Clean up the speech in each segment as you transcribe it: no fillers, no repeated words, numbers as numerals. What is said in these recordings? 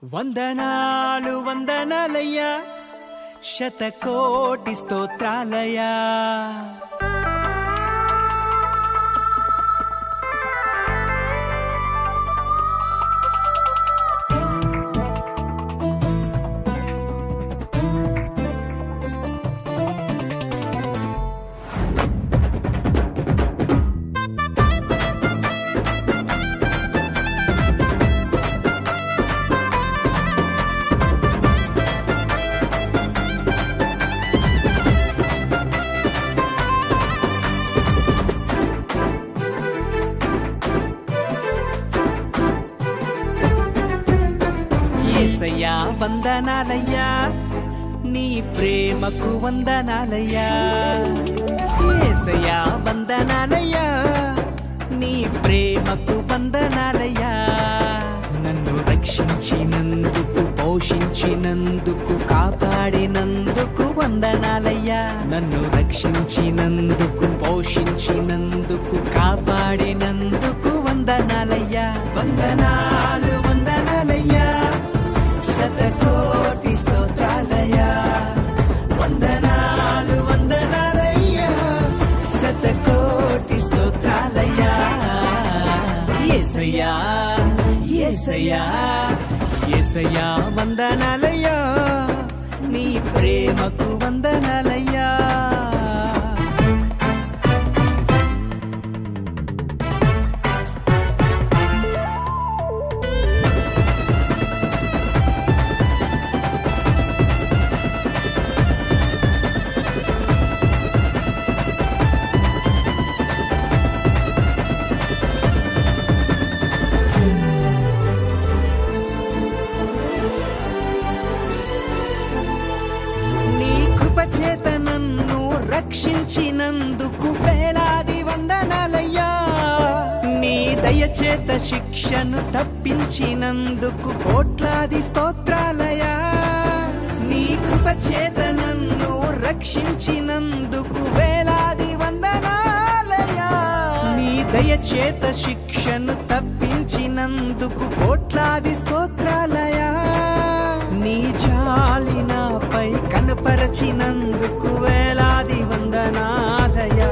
వందనాలు వందనాలయ్యా శతకోటి స్తోత్రాలయ్యా యేసయ్యా వందనాలయ్యా నీ ప్రేమకు వందనాలయ్యా యేసయ్యా వందనాలయ్యా నీ ప్రేమకు వందనాలయ్యా నన్ను రక్షించినందుకు పోషించినందుకు కాపాడినందుకు వందనాలయ్యా నన్ను రక్షించినందుకు పోషించినందుకు కాపాడినందుకు వందనాలయ్యా వందనాలు వందనాలయ్యా శతకోటి స్తోత్రాలయ్యా వందనాలు వందనాలయ్యా శతకోటి స్తోత్రాలయ్యా యేసయ్యా యేసయ్యా యేసయ్యా వందనాలయ్యా నీ ప్రేమకు వందనాలయ్యా చేత నన్ను రక్షించినందుకు వేలాది వందనాలయ్యా నీ దయచేత శిక్షను తప్పించినందుకు కోట్లాది స్తోత్రాలయ్యా నీ కృప చేత నన్ను రక్షించినందుకు వేలాది వందనాలయ్యా నీ దయచేత శిక్షను తప్పించినందుకు కోట్లాది స్తోత్రాలయ్యా నీ జాలి నాపై కనపరచినందుకు వేలాది వందనాలయ్యా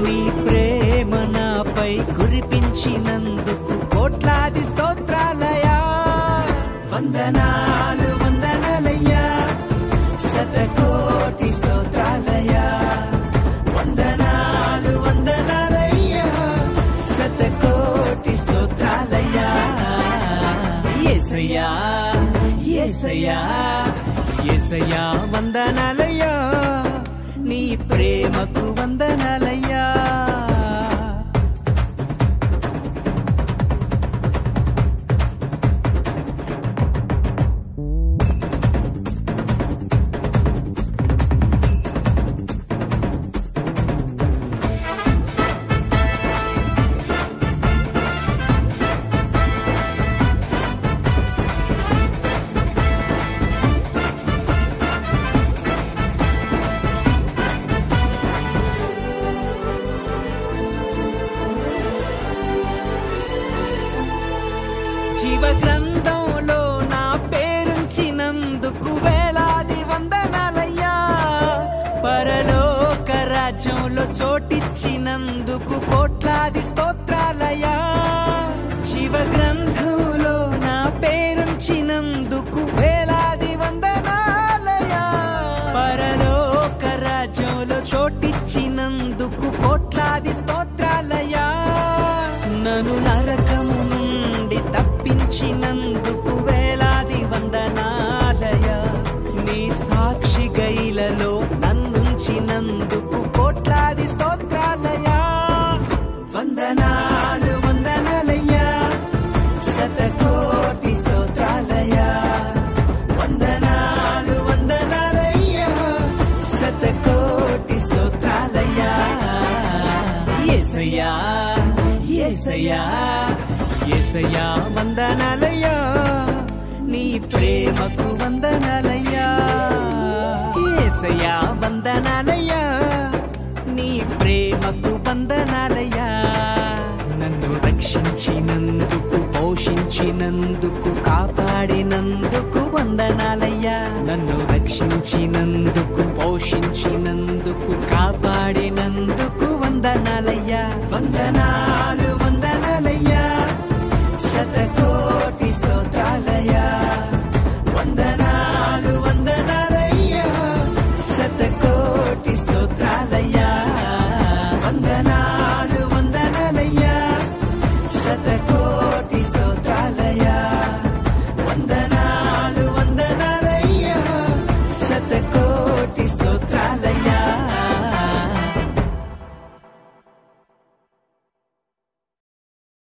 నీ ప్రేమ నాపై కురిపించినందుకు కోట్లాది స్తోత్రాలయ్యా వందనాలు వందనాలయ్యా శతకోటి స్తోత్రాలయ్యా వందనాలు వందనాలయ్యా శతకోటి స్తోత్రాలయ్యా యేసయ్యా యేసయ్యా యేసయ్యా వందనాలయ్యా నీ ప్రేమకు వందనాలయ్యా జీవ గ్రంథంలో నా పేరుంచినందుకు వేలాది వందనాలయ్యా పరలోక రాజ్యంలో చోటిచ్చినందుకు కోట్లాది స్తోత్రాలయ్యా జీవ గ్రంథంలో నా పేరుంచినందుకు వేలాది వందనాలయ్యా పరలోక రాజ్యంలో చోటిచ్చినందుకు కోట్లాది స్తోత్రాలయ్యా నన్ను నరకము నుండి తప్పించినందుకు వేలాది వందనాలయ్యా నీ సాక్షి గైలలో నన్నుంచినందుకు కోట్లాది స్తోత్రాలయ్యా వందనాలు వందనాలయ్యా శతకోటి స్తోత్రాలయ్యా వందనాలు వందనాలయ్యా శతకోటి స్తోత్రాలయ్యా యేసయ్యా యేసయ్యా యేసయ్యా వందనాలయ్యా నీ ప్రేమకు వందనాలయ్యా యేసయ్యా వందనాలయ్యా నీ ప్రేమకు వందనాలయ్యా నన్ను రక్షించినందుకు పోషించినందుకు కాపాడినందుకు కాపాడినందుకు వందనాలయ్యా, నన్ను రక్షించినందుకు, పోషించినందుకు, కాపాడినందుకు వందనాలయ్యా. వందనాలు